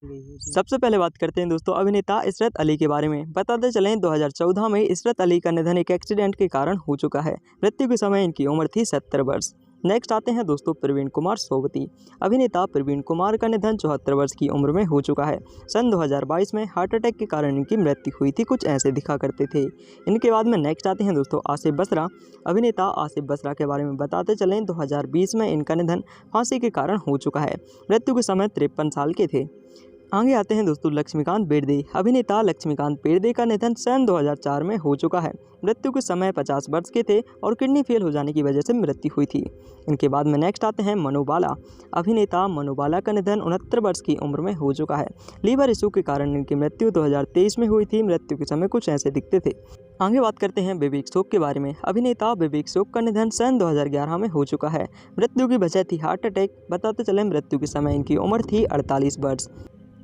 सबसे पहले बात करते हैं दोस्तों अभिनेता इशरत अली के बारे में। बताते चलें 2014 में इशरत अली का निधन एक एक्सीडेंट के कारण हो चुका है। मृत्यु के समय इनकी उम्र थी 70 वर्ष। नेक्स्ट आते हैं दोस्तों प्रवीण कुमार सोबती। अभिनेता प्रवीण कुमार का निधन 74 वर्ष की उम्र में हो चुका है। सन 2022 में हार्ट अटैक के कारण इनकी मृत्यु हुई थी, कुछ ऐसे दिखा करते थे। इनके बाद में नेक्स्ट आते हैं दोस्तों आसिफ बसरा। अभिनेता आसिफ बसरा के बारे में बताते चलें 2020 में इनका निधन फांसी के कारण हो चुका है। मृत्यु के समय 53 साल के थे। आगे आते हैं दोस्तों लक्ष्मीकांत बेर्डे। अभिनेता लक्ष्मीकांत बेर्डे का निधन सन 2004 में हो चुका है। मृत्यु के समय 50 वर्ष के थे और किडनी फेल हो जाने की वजह से मृत्यु हुई थी। इनके बाद में नेक्स्ट आते हैं मनु बाला। अभिनेता मनु बाला का निधन 69 वर्ष की उम्र में हो चुका है। लीवर इशू के कारण इनकी मृत्यु 2023 में हुई थी। मृत्यु के समय कुछ ऐसे दिखते थे। आगे बात करते हैं विवेक शोक के बारे में। अभिनेता विवेक शोक का निधन सन 2011 में हो चुका है। मृत्यु की वजह थी हार्ट अटैक। बताते चले मृत्यु के समय इनकी उम्र थी 48 वर्ष।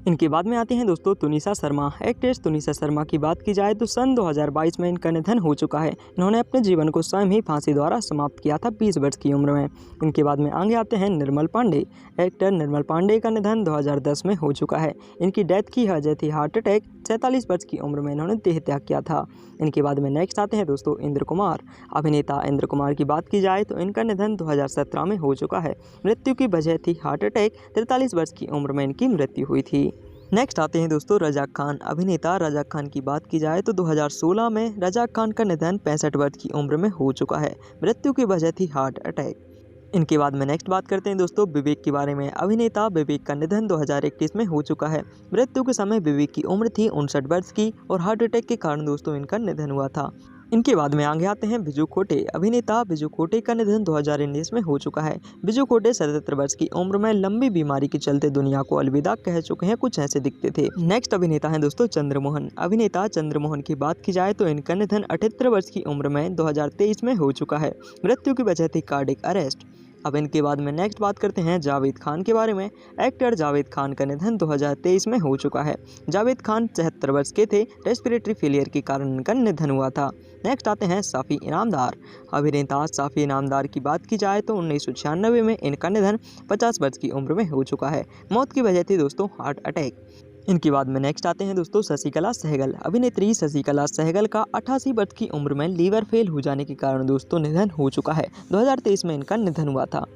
इनके बाद में आती हैं दोस्तों तुनिसा शर्मा। एक्ट्रेस तुनिसा शर्मा की बात की जाए तो सन 2022 में इनका निधन हो चुका है। इन्होंने अपने जीवन को स्वयं ही फांसी द्वारा समाप्त किया था 20 वर्ष की उम्र में। इनके बाद में आगे आते हैं निर्मल पांडे। एक्टर निर्मल पांडे का निधन 2010 में हो चुका है। इनकी डेथ की वजह थी हार्ट अटैक। 47 वर्ष की उम्र में इन्होंने देह त्याग किया था। इनके बाद में नेक्स्ट आते हैं दोस्तों इंद्र कुमार। अभिनेता इंद्र कुमार की बात की जाए तो इनका निधन 2017 में हो चुका है। मृत्यु की वजह थी हार्ट अटैक। 43 वर्ष की उम्र में इनकी मृत्यु हुई थी। नेक्स्ट आते हैं दोस्तों रजाक खान। अभिनेता रजाक खान की बात की जाए तो 2016 में रजाक खान का निधन 65 वर्ष की उम्र में हो चुका है। मृत्यु की वजह थी हार्ट अटैक। इनके बाद में नेक्स्ट बात करते हैं दोस्तों विवेक के बारे में। अभिनेता विवेक का निधन 2021 में हो चुका है। मृत्यु के समय विवेक की उम्र थी 59 वर्ष की और हार्ट अटैक के कारण दोस्तों इनका निधन हुआ था। इनके बाद में आगे आते हैं बिजू खोटे। अभिनेता बिजू खोटे का निधन 2019 में हो चुका है। बिजू खोटे 77 वर्ष की उम्र में लंबी बीमारी के चलते दुनिया को अलविदा कह चुके हैं, कुछ ऐसे दिखते थे। नेक्स्ट अभिनेता हैं दोस्तों चंद्रमोहन। अभिनेता चंद्रमोहन की बात की जाए तो इनका निधन 78 वर्ष की उम्र में 2023 में हो चुका है। मृत्यु की वजह थी कार्डियक अरेस्ट। अब इनके बाद में नेक्स्ट बात करते हैं जावेद खान के बारे में। एक्टर जावेद खान का निधन 2023 में हो चुका है। जावेद खान 74 वर्ष के थे। रेस्पिरेटरी फेलियर के कारण इनका निधन हुआ था। नेक्स्ट आते हैं साफ़ी इनामदार। अभिनेता साफ़ी इनामदार की बात की जाए तो 1996 में इनका निधन 50 वर्ष की उम्र में हो चुका है। मौत की वजह थी दोस्तों हार्ट अटैक। इनके बाद में नेक्स्ट आते हैं दोस्तों शशिकला सहगल। अभिनेत्री शशिकला सहगल का 88 वर्ष की उम्र में लीवर फेल हो जाने के कारण दोस्तों निधन हो चुका है। 2023 में इनका निधन हुआ था।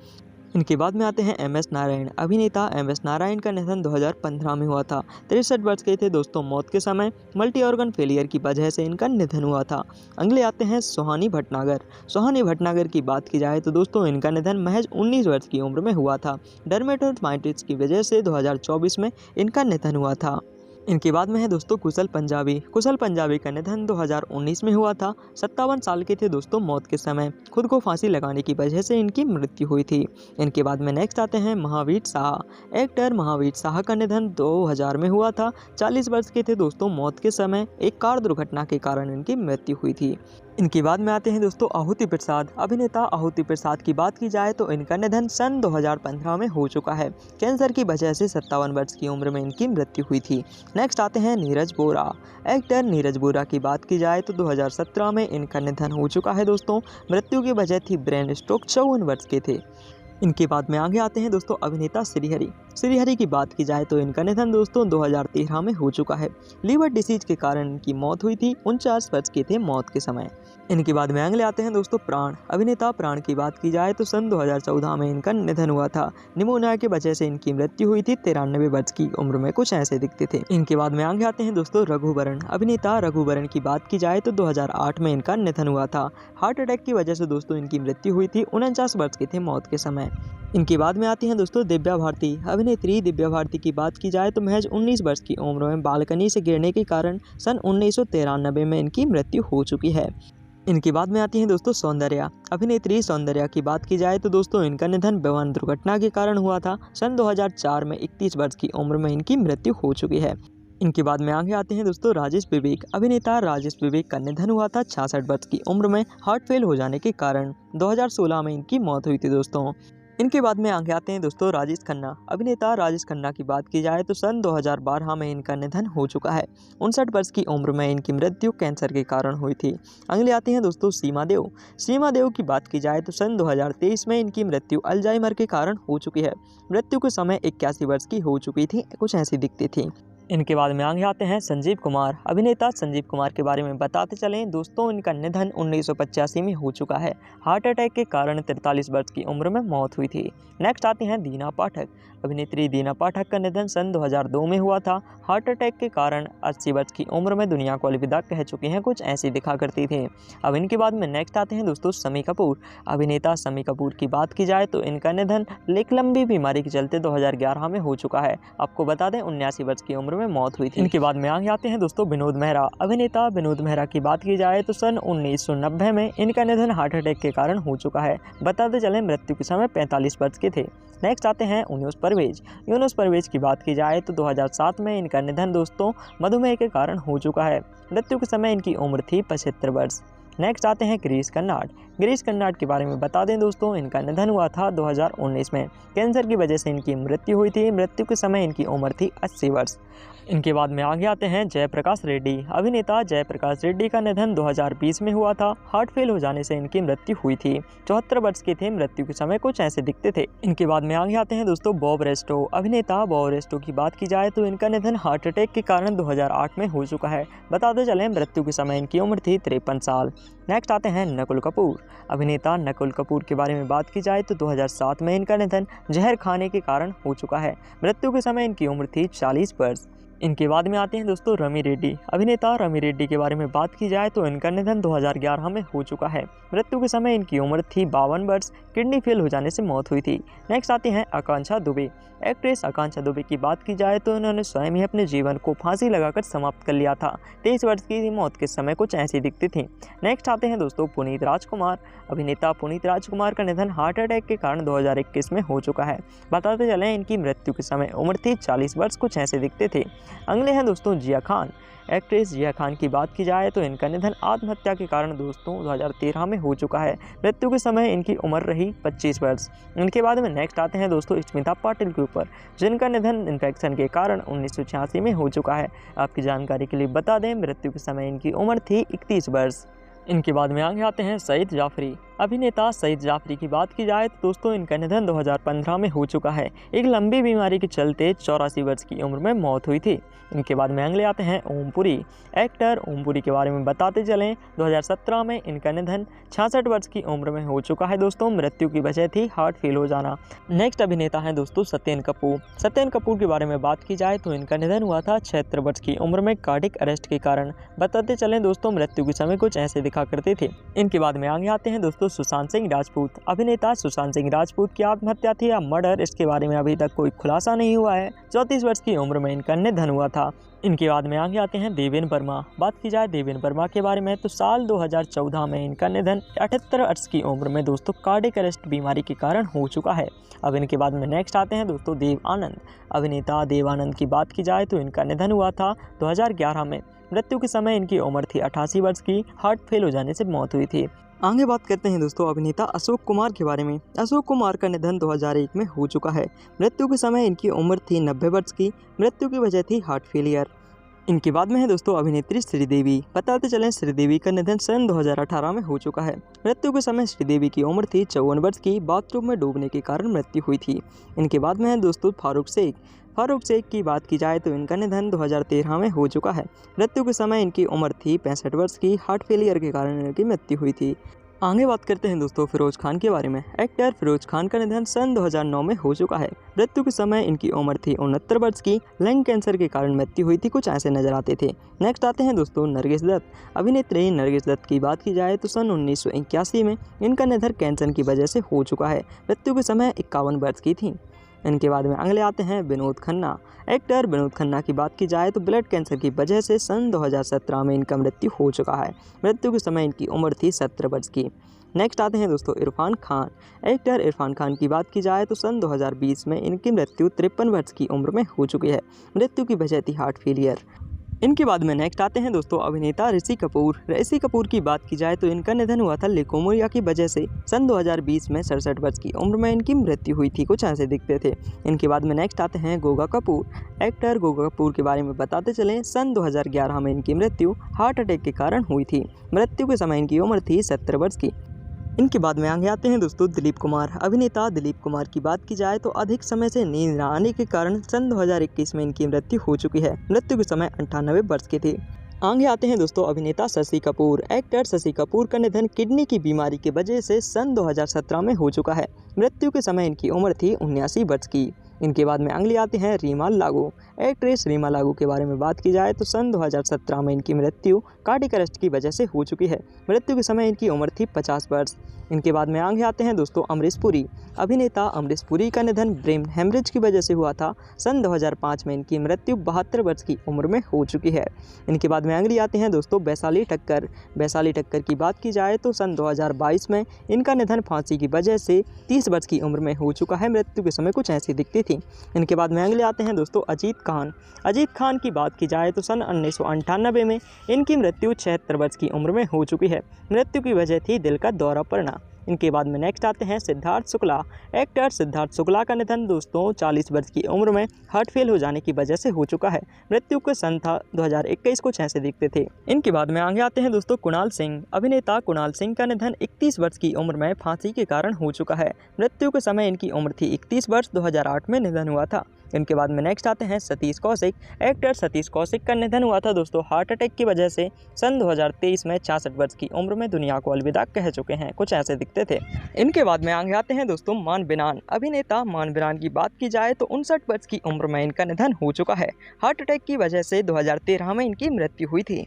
इनके बाद में आते हैं एम.एस. नारायण। अभिनेता एम.एस. नारायण का निधन 2015 में हुआ था। 63 वर्ष के थे दोस्तों मौत के समय। मल्टी ऑर्गन फेलियर की वजह से इनका निधन हुआ था। अगले आते हैं सोहानी भटनागर। सोहानी भटनागर की बात की जाए तो दोस्तों इनका निधन महज 19 वर्ष की उम्र में हुआ था। डर्मेटोमाइटिस की वजह से 2024 में इनका निधन हुआ था। इनके बाद में है दोस्तों कुशल पंजाबी। कुशल पंजाबी का निधन 2019 में हुआ था। 57 साल के थे दोस्तों मौत के समय। खुद को फांसी लगाने की वजह से इनकी मृत्यु हुई थी। इनके बाद में नेक्स्ट आते हैं महावीर शाह। एक्टर महावीर शाह का निधन 2000 में हुआ था। 40 वर्ष के थे दोस्तों मौत के समय। एक कार दुर्घटना के कारण इनकी मृत्यु हुई थी। इनके बाद में आते हैं दोस्तों आहुति प्रसाद। अभिनेता आहुति प्रसाद की बात की जाए तो इनका निधन सन 2015 में हो चुका है। कैंसर की वजह से 57 वर्ष की उम्र में इनकी मृत्यु हुई थी। नेक्स्ट आते हैं नीरज बोरा। एक्टर नीरज बोरा की बात की जाए तो 2017 में इनका निधन हो चुका है दोस्तों। मृत्यु की वजह थी ब्रेन स्ट्रोक। 54 वर्ष के थे। इनके बाद में आगे आते हैं दोस्तों अभिनेता श्रीहरि। श्रीहरि की बात की जाए तो इनका निधन दोस्तों 2013 में हो चुका है। लीवर डिसीज के कारण इनकी मौत हुई थी। 49 वर्ष के थे मौत के समय। इनके बाद में अगले आते हैं दोस्तों प्राण। अभिनेता प्राण की बात की जाए तो सन 2014 में इनका निधन हुआ था। निमोनिया की वजह से इनकी मृत्यु हुई थी 93 वर्ष की उम्र में, कुछ ऐसे दिखते थे। इनके बाद में आगे आते हैं दोस्तों रघुवरन। अभिनेता रघुवरन की बात की जाए तो 2008 में इनका निधन हुआ था। हार्ट अटैक की वजह से दोस्तों इनकी मृत्यु हुई थी। 49 वर्ष के थे मौत के समय। इनके बाद में आती हैं दोस्तों दिव्या भारती। अभिनेत्री दिव्या भारती की बात की जाए तो महज 19 वर्ष की उम्र में बालकनी से गिरने के कारण सन 1993 में इनकी मृत्यु हो चुकी है। इनके बाद में आती हैं दोस्तों सौंदर्या। अभिनेत्री सौंदर्या की बात की जाए तो दोस्तों इनका निधन वाहन दुर्घटना के कारण हुआ था। सन 2004 में 31 वर्ष की उम्र में इनकी मृत्यु हो चुकी है। इनके बाद में आगे आते हैं दोस्तों राजेश विवेक। अभिनेता राजेश विवेक का निधन हुआ था 66 वर्ष की उम्र में हार्ट फेल हो जाने के कारण। 2016 में इनकी मौत हुई थी दोस्तों। इनके बाद में आगे आते हैं दोस्तों राजेश खन्ना। अभिनेता राजेश खन्ना की बात की जाए तो सन 2012 में इनका निधन हो चुका है। 59 वर्ष की उम्र में इनकी मृत्यु कैंसर के कारण हुई थी। अगले आते हैं दोस्तों सीमा देव। सीमा देव की बात की जाए तो सन 2023 में इनकी मृत्यु अल्जाइमर के कारण हो चुकी है। मृत्यु के समय 81 वर्ष की हो चुकी थी, कुछ ऐसी दिखती थी। इनके बाद में आगे आते हैं संजीव कुमार। अभिनेता संजीव कुमार के बारे में बताते चलें दोस्तों, इनका निधन 1985 में हो चुका है। हार्ट अटैक के कारण 43 वर्ष की उम्र में मौत हुई थी। नेक्स्ट आते हैं दीना पाठक। अभिनेत्री दीना पाठक का निधन सन 2002 में हुआ था। हार्ट अटैक के कारण 80 वर्ष की उम्र में दुनिया को अलविदा कह चुकी हैं, कुछ ऐसी दिखा करती थी। अब इनके बाद में नेक्स्ट आते हैं दोस्तों शम्मी कपूर। अभिनेता शम्मी कपूर की बात की जाए तो इनका निधन एक लंबी बीमारी के चलते 2011 में हो चुका है। आपको बता दें 79 वर्ष की उम्र में मौत हुई थी। इनके बाद में आगे आते हैं दोस्तों विनोद मेहरा। अभिनेता विनोद मेहरा की बात की जाए तो सन 1990 में इनका निधन हार्ट अटैक के कारण हो चुका है। बताते चले मृत्यु के समय 45 वर्ष के थे। नेक्स्ट आते हैं यूनुस परवेज। यूनुस परवेज की बात की जाए तो 2007 में इनका निधन दोस्तों मधुमेह के कारण हो चुका है। मृत्यु के समय इनकी उम्र थी 75 वर्ष। नेक्स्ट आते हैं गिरीश कर्नाड। गिरीश कर्नाड के बारे में बता दें दोस्तों, इनका निधन हुआ था 2019 में। कैंसर की वजह से इनकी मृत्यु हुई थी। मृत्यु के समय इनकी उम्र थी 80 वर्ष। इनके बाद में आगे आते हैं जयप्रकाश रेड्डी। अभिनेता जयप्रकाश रेड्डी का निधन 2020 में हुआ था। हार्ट फेल हो जाने से इनकी मृत्यु हुई थी। 74 वर्ष के थे। मृत्यु के समय कुछ ऐसे दिखते थे। इनके बाद में आगे आते हैं दोस्तों बॉब रेस्टो। अभिनेता बॉब रेस्टो की बात की जाए तो इनका निधन हार्ट अटैक के कारण 2008 में हो चुका है। बताते चलें मृत्यु के समय इनकी उम्र थी 53 साल। नेक्स्ट आते हैं नकुल कपूर। अभिनेता नकुल कपूर के बारे में बात की जाए तो 2007 में इनका निधन जहर खाने के कारण हो चुका है। मृत्यु के समय इनकी उम्र थी 40 वर्ष। इनके बाद में आते हैं दोस्तों रमी रेड्डी। अभिनेता रमी रेड्डी के बारे में बात की जाए तो इनका निधन 2011 में हो चुका है। मृत्यु के समय इनकी उम्र थी 52 वर्ष। किडनी फेल हो जाने से मौत हुई थी। नेक्स्ट आते हैं आकांक्षा दुबे। एक्ट्रेस आकांक्षा दुबे की बात की जाए तो इन्होंने स्वयं ही अपने जीवन को फांसी लगाकर समाप्त कर लिया था। 23 वर्ष की मौत के समय कुछ ऐसी दिखती थी। नेक्स्ट आते हैं दोस्तों पुनीत राजकुमार। अभिनेता पुनीत राजकुमार का निधन हार्ट अटैक के कारण 2021 में हो चुका है। बताते चलें इनकी मृत्यु के समय उम्र थी 40 वर्ष, कुछ ऐसे दिखते थे। अगले हैं दोस्तों जिया खान। एक्ट्रेस जिया खान की बात की जाए तो इनका निधन आत्महत्या के कारण दोस्तों 2013 में हो चुका है। मृत्यु के समय इनकी उम्र रही 25 वर्ष। इनके बाद में नेक्स्ट आते हैं दोस्तों स्मिता पाटिल के ऊपर, जिनका निधन इन्फेक्शन के कारण 1986 में हो चुका है। आपकी जानकारी के लिए बता दें मृत्यु के समय इनकी उम्र थी 31 वर्ष। इनके बाद में आगे आते हैं सईद जाफरी। अभिनेता सईद जाफरी की बात की जाए तो दोस्तों इनका निधन 2015 में हो चुका है। एक लंबी बीमारी के चलते 84 वर्ष की उम्र में मौत हुई थी। इनके बाद में अगले आते हैं ओम पुरी। एक्टर ओम पुरी के बारे में बताते चलें 2017 में इनका निधन 66 वर्ष की उम्र में हो चुका है दोस्तों। मृत्यु की वजह थी हार्ट फेल हो जाना। नेक्स्ट अभिनेता हैं दोस्तों सत्येन कपूर। सत्येन कपूर के बारे में बात की जाए तो इनका निधन हुआ था 76 वर्ष की उम्र में कार्डिक अरेस्ट के कारण। बताते चलें दोस्तों मृत्यु के समय कुछ ऐसे दिखा करते थे। इनके बाद में आगे आते हैं दोस्तों सुशांत सिंह राजपूत। अभिनेता सुशांत सिंह राजपूत की आत्महत्या थी या मर्डर, इसके बारे में अभी तक कोई खुलासा नहीं हुआ है। 34 वर्ष की उम्र में इनका निधन हुआ था। इनके बाद में आगे आते हैं देवेन वर्मा। बात की जाए देवेन वर्मा के बारे में तो साल 2014 में इनका निधन 78 वर्ष की उम्र में दोस्तों कार्डिक अरेस्ट बीमारी के कारण हो चुका है। अब इनके बाद में नेक्स्ट आते हैं दोस्तों देव आनंद। अभिनेता देव आनंद की बात की जाए तो इनका निधन हुआ था 2011 में। मृत्यु के समय इनकी उम्र थी 88 वर्ष की। हार्ट फेल हो जाने से मौत हुई थी। आगे बात करते हैं दोस्तों अभिनेता अशोक कुमार के बारे में। अशोक कुमार का निधन 2001 में हो चुका है। मृत्यु के समय इनकी उम्र थी 90 वर्ष की। मृत्यु की वजह थी हार्ट फेलियर। इनके बाद में है दोस्तों अभिनेत्री श्रीदेवी। बताते चलें श्रीदेवी का निधन सन 2018 में हो चुका है। मृत्यु के समय श्रीदेवी की उम्र थी 54 वर्ष की। बाथरूम में डूबने के कारण मृत्यु हुई थी। इनके बाद में है दोस्तों फारूक शेख। फारूक शेख की बात की जाए तो इनका निधन 2013 में हो चुका है। मृत्यु के समय इनकी उम्र थी 65 वर्ष की। हार्ट फेलियर के कारण इनकी मृत्यु हुई थी। आगे बात करते हैं दोस्तों फिरोज खान के बारे में। एक्टर फिरोज खान का निधन सन 2009 में हो चुका है। मृत्यु के समय इनकी उम्र थी 69 वर्ष की। लंग कैंसर के कारण मृत्यु हुई थी, कुछ ऐसे नजर आते थे। नेक्स्ट आते हैं दोस्तों नरगिस दत्त। अभिनेत्री नरगिस दत्त की बात की जाए तो सन 1981 में इनका निधन कैंसर की वजह से हो चुका है। मृत्यु के समय 51 वर्ष की थी। इनके बाद में अगले आते हैं विनोद खन्ना। एक्टर विनोद खन्ना की बात की जाए तो ब्लड कैंसर की वजह से सन 2017 में इनका मृत्यु हो चुका है। मृत्यु के समय इनकी उम्र थी 70 वर्ष की। नेक्स्ट आते हैं दोस्तों इरफान खान। एक्टर इरफान खान की बात की जाए तो सन 2020 में इनकी मृत्यु 53 वर्ष की उम्र में हो चुकी है। मृत्यु की वजह थी हार्ट फेलियर। इनके बाद में नेक्स्ट आते हैं दोस्तों अभिनेता ऋषि कपूर। ऋषि कपूर की बात की जाए तो इनका निधन हुआ था ल्यूकेमिया की वजह से। सन 2020 में 67 वर्ष की उम्र में इनकी मृत्यु हुई थी, कुछ ऐसे दिखते थे। इनके बाद में नेक्स्ट आते हैं गोगा कपूर। एक्टर गोगा कपूर के बारे में बताते चलें, सन 2011 में इनकी मृत्यु हार्ट अटैक के कारण हुई थी। मृत्यु के समय इनकी उम्र थी 70 वर्ष की। इनके बाद में आगे आते हैं दोस्तों दिलीप कुमार। अभिनेता दिलीप कुमार की बात की जाए तो अधिक समय से नींद न आने के कारण सन 2021 में इनकी मृत्यु हो चुकी है। मृत्यु के समय 98 वर्ष के थे। आगे आते हैं दोस्तों अभिनेता शशि कपूर। एक्टर शशि कपूर का निधन किडनी की बीमारी की वजह से सन 2017 में हो चुका है। मृत्यु के समय इनकी उम्र थी 79 वर्ष की। इनके बाद में अगली आते हैं रीमा लागू। एक्ट्रेस रीमा लागू के बारे में बात की जाए तो सन 2017 में इनकी मृत्यु कार्डियक अरेस्ट की वजह से हो चुकी है। मृत्यु के समय इनकी उम्र थी 50 वर्ष। इनके बाद में आगे आते हैं दोस्तों अमरीश पुरी। अभिनेता अमरीश पुरी का निधन ब्रेन हेमरेज की वजह से हुआ था। सन 2005 में इनकी मृत्यु 72 वर्ष की उम्र में हो चुकी है। इनके बाद में अगली आते हैं दोस्तों वैशाली ठक्कर। वैशाली ठक्कर की बात की जाए तो सन 2022 में इनका निधन फांसी की वजह से 30 वर्ष की उम्र में हो चुका है। मृत्यु के समय कुछ ऐसी दिखती थी। इनके बाद में अगले आते हैं दोस्तों अजीत खान। अजीत खान की बात की जाए तो सन 1998 में इनकी मृत्यु 76 वर्ष की उम्र में हो चुकी है। मृत्यु की वजह थी दिल का दौरा पड़ना। इनके बाद में नेक्स्ट आते हैं सिद्धार्थ शुक्ला। एक्टर सिद्धार्थ शुक्ला का निधन दोस्तों 40 वर्ष की उम्र में हार्ट फेल हो जाने की वजह से हो चुका है। मृत्यु के सन था 2021, कुछ ऐसे दिखते थे। इनके बाद में आगे आते हैं दोस्तों कुणाल सिंह। अभिनेता कुणाल सिंह का निधन 31 वर्ष की उम्र में फांसी के कारण हो चुका है। मृत्यु के समय इनकी उम्र थी 31 वर्ष। 2008 में निधन हुआ था। इनके बाद में नेक्स्ट आते हैं सतीश कौशिक। एक्टर सतीश कौशिक का निधन हुआ था दोस्तों हार्ट अटैक की वजह से। सन 2023 में 66 वर्ष की उम्र में दुनिया को अलविदा कह चुके हैं, कुछ ऐसे दिखते थे। इनके बाद में आगे आते हैं दोस्तों मान बिनान। अभिनेता मान बिनान की बात की जाए तो 59 वर्ष की उम्र में इनका निधन हो चुका है। हार्ट अटैक की वजह से 2013 में इनकी मृत्यु हुई थी।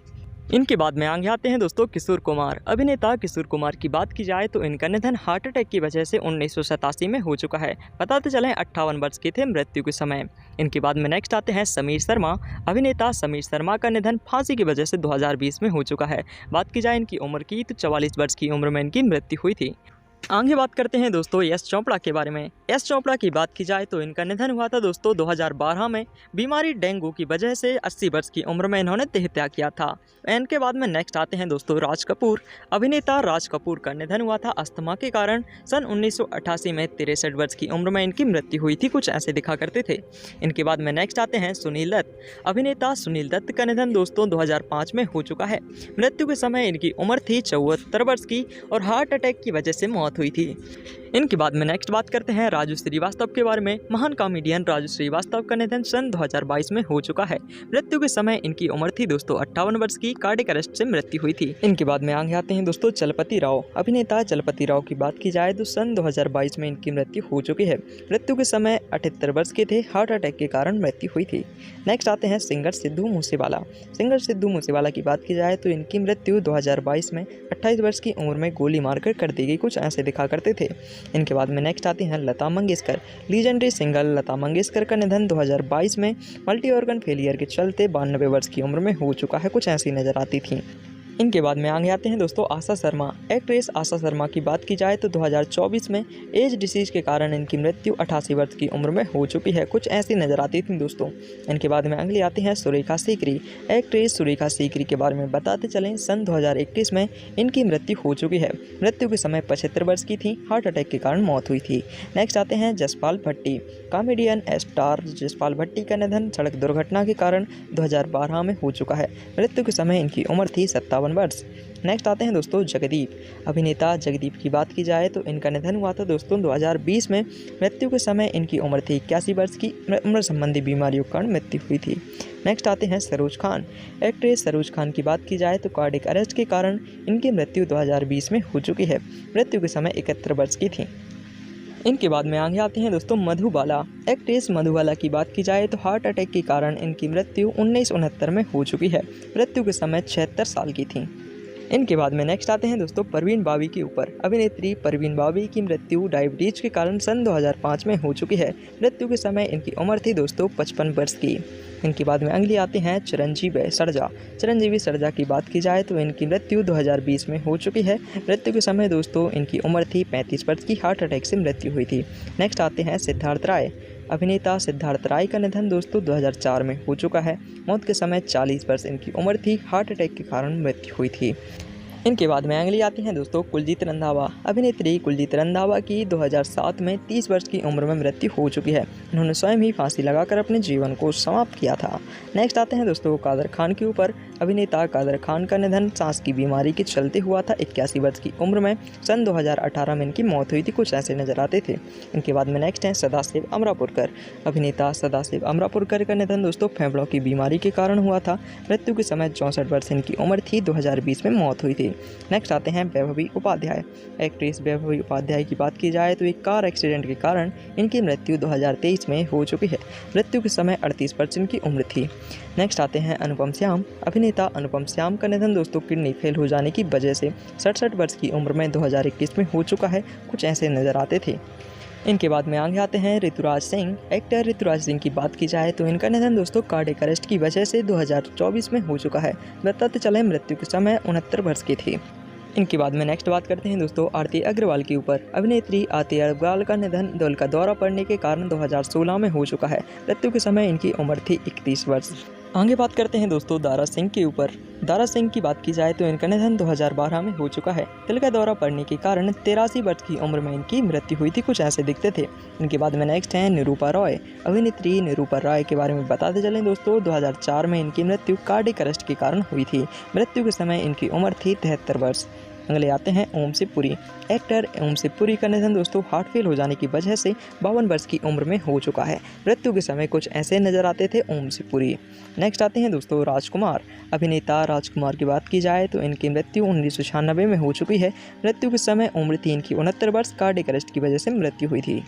इनके बाद में आगे आते हैं दोस्तों किशोर कुमार। अभिनेता किशोर कुमार की बात की जाए तो इनका निधन हार्ट अटैक की वजह से 1987 में हो चुका है। बताते चलें 58 वर्ष के थे मृत्यु के समय। इनके बाद में नेक्स्ट आते हैं समीर शर्मा। अभिनेता समीर शर्मा का निधन फांसी की वजह से 2020 में हो चुका है। बात की जाए इनकी उम्र की तो 44 वर्ष की उम्र में इनकी मृत्यु हुई थी। आगे बात करते हैं दोस्तों यश चोपड़ा के बारे में। यश चोपड़ा की बात की जाए तो इनका निधन हुआ था दोस्तों 2012 में बीमारी डेंगू की वजह से। 80 वर्ष की उम्र में इन्होंने देह त्याग किया था। इनके बाद में नेक्स्ट आते हैं दोस्तों राज कपूर। अभिनेता राज कपूर का निधन हुआ था अस्थमा के कारण। सन 1988 में 63 वर्ष की उम्र में इनकी मृत्यु हुई थी, कुछ ऐसे दिखा करते थे। इनके बाद में नेक्स्ट आते हैं सुनील दत्त। अभिनेता सुनील दत्त का निधन दोस्तों 2005 में हो चुका है। मृत्यु के समय इनकी उम्र थी 74 वर्ष की और हार्ट अटैक की वजह से मौत हुई थी। इनके बाद में नेक्स्ट बात करते हैं राजू श्रीवास्तव के बारे में। महान कॉमेडियन राजू श्रीवास्तव का निधन सन 2022 में हो चुका है। मृत्यु के समय इनकी उम्र थी दोस्तों 58 वर्ष की। कार्डियक अरेस्ट से मृत्यु हुई थी। इनके बाद में आगे आते हैं दोस्तों चलपति राव। अभिनेता चलपति राव की बात की जाए तो सन 2022 में इनकी मृत्यु हो चुकी है। मृत्यु के समय 78 वर्ष के थे। हार्ट अटैक के कारण मृत्यु हुई थी। नेक्स्ट आते हैं सिंगर सिद्धू मूसेवाला। सिंगर सिद्धू मूसेवाला की बात की जाए तो इनकी मृत्यु 2022 में 28 वर्ष की उम्र में गोली मारकर कर दी गई, कुछ ऐसे दिखा करते थे। इनके बाद में नेक्स्ट आती हैं लता मंगेशकर। लीजेंडरी सिंगर लता मंगेशकर का निधन 2022 में मल्टी ऑर्गन फेलियर के चलते 92 वर्ष की उम्र में हो चुका है, कुछ ऐसी नज़र आती थी। इनके बाद में आगे आते हैं दोस्तों आशा शर्मा। एक्ट्रेस आशा शर्मा की बात की जाए तो 2024 में एज डिसीज के कारण इनकी मृत्यु 88 वर्ष की उम्र में हो चुकी है, कुछ ऐसी नज़र आती थी दोस्तों। इनके बाद में अगली आती हैं सुरेखा सीकरी। एक्ट्रेस सुरेखा सीकरी के बारे में बताते चलें, सन 2021 में इनकी मृत्यु हो चुकी है। मृत्यु के समय 75 वर्ष की थी। हार्ट अटैक के कारण मौत हुई थी। नेक्स्ट आते हैं जसपाल भट्टी। कॉमेडियन स्टार जसपाल भट्टी का निधन सड़क दुर्घटना के कारण 2012 में हो चुका है। मृत्यु के समय इनकी उम्र थी 57 वर्ष। नेक्स्ट आते हैं दोस्तों जगदीप। अभिनेता जगदीप की बात की जाए तो इनका निधन हुआ था दोस्तों 2020 में। मृत्यु के समय इनकी उम्र थी 81 वर्ष की। उम्र संबंधी बीमारियों के कारण मृत्यु हुई थी। नेक्स्ट आते हैं सरोज खान। एक्ट्रेस सरोज खान की बात की जाए तो कार्डियक अरेस्ट के कारण इनकी मृत्यु 2020 में हो चुकी है। मृत्यु के समय 71 वर्ष की थी। इनके बाद में आगे आते हैं दोस्तों मधुबाला। एक्ट्रेस मधुबाला की बात की जाए तो हार्ट अटैक के कारण इनकी मृत्यु 1969 में हो चुकी है। मृत्यु के समय 76 साल की थी। इनके बाद में नेक्स्ट आते हैं दोस्तों परवीन बावी के ऊपर। अभिनेत्री परवीन बावी की मृत्यु डायबिटीज के कारण सन 2005 में हो चुकी है। मृत्यु के समय इनकी उम्र थी दोस्तों 55 वर्ष की। इनके बाद में अगली आते हैं चिरंजीवी सरजा। चिरंजीवी सरजा की बात की जाए तो इनकी मृत्यु 2020 में हो चुकी है। मृत्यु के समय दोस्तों इनकी उम्र थी 35 वर्ष की। हार्ट अटैक से मृत्यु हुई थी। नेक्स्ट आते हैं सिद्धार्थ राय। अभिनेता सिद्धार्थ राय का निधन दोस्तों 2004 में हो चुका है। मौत के समय 40 वर्ष इनकी उम्र थी। हार्ट अटैक के कारण मृत्यु हुई थी। इनके बाद में अगली आती हैं दोस्तों कुलजीत रंधावा। अभिनेत्री कुलजीत रंधावा की 2007 में 30 वर्ष की उम्र में मृत्यु हो चुकी है। इन्होंने स्वयं ही फांसी लगाकर अपने जीवन को समाप्त किया था। नेक्स्ट आते हैं दोस्तों कादर खान के ऊपर। अभिनेता कादर खान का निधन सांस की बीमारी के चलते हुआ था। 81 वर्ष की उम्र में सन 2018 में इनकी मौत हुई थी। कुछ ऐसे नजर आते थे। इनके बाद में नेक्स्ट हैं सदाशिव अमरापुरकर। अभिनेता सदाशिव अमरापुरकर का निधन दोस्तों फेफड़ों की बीमारी के कारण हुआ था। मृत्यु के समय 64 वर्ष इनकी उम्र थी। 2020 में मौत हुई थी। नेक्स्ट आते हैं वैभवी उपाध्याय। एक्ट्रेस वैभवी उपाध्याय की बात की जाए तो एक कार एक्सीडेंट के कारण इनकी मृत्यु 2023 में हो चुकी है। मृत्यु के समय 38 वर्ष इनकी उम्र थी। नेक्स्ट आते हैं अनुपम श्याम। अभिनेता अनुपम श्याम का निधन दोस्तों किडनी फेल हो जाने की वजह से 67 वर्ष की उम्र में 2021 में हो चुका है। कुछ ऐसे नजर आते थे। इनके बाद में आगे आते हैं ऋतुराज सिंह। एक्टर ऋतुराज सिंह की बात की जाए तो इनका निधन दोस्तों कार्डियक अरेस्ट की वजह से 2024 में हो चुका है। बताते चले मृत्यु के समय 69 वर्ष की थी। इनके बाद में नेक्स्ट बात करते हैं दोस्तों आरती अग्रवाल के ऊपर। अभिनेत्री आरती अग्रवाल का निधन दिल का दौरा पड़ने के कारण 2016 में हो चुका है। मृत्यु के समय इनकी उम्र थी 31 वर्ष। आगे बात करते हैं दोस्तों दारा सिंह के ऊपर। दारा सिंह की बात की जाए तो इनका निधन 2012 में हो चुका है। दिल का दौरा पड़ने के कारण 83 वर्ष की उम्र में इनकी मृत्यु हुई थी। कुछ ऐसे दिखते थे। इनके बाद में नेक्स्ट हैं निरूपा रॉय। अभिनेत्री निरूपा रॉय के बारे में बताते चलें दोस्तों 2004 में इनकी मृत्यु कार्डियक अरेस्ट के कारण हुई थी। मृत्यु के समय इनकी उम्र थी 73 वर्ष। अगले आते हैं ओम शिव पुरी। एक्टर ओम शिव पुरी का निधन दोस्तों हार्ट फेल हो जाने की वजह से 52 वर्ष की उम्र में हो चुका है। मृत्यु के समय कुछ ऐसे नजर आते थे ओम शिव पुरी। नेक्स्ट आते हैं दोस्तों राजकुमार। अभिनेता राजकुमार की बात की जाए तो इनकी मृत्यु 1996 में हो चुकी है। मृत्यु के समय उम्र थी इनकी 69 वर्ष। कार्डियक अरेस्ट की वजह से मृत्यु हुई थी।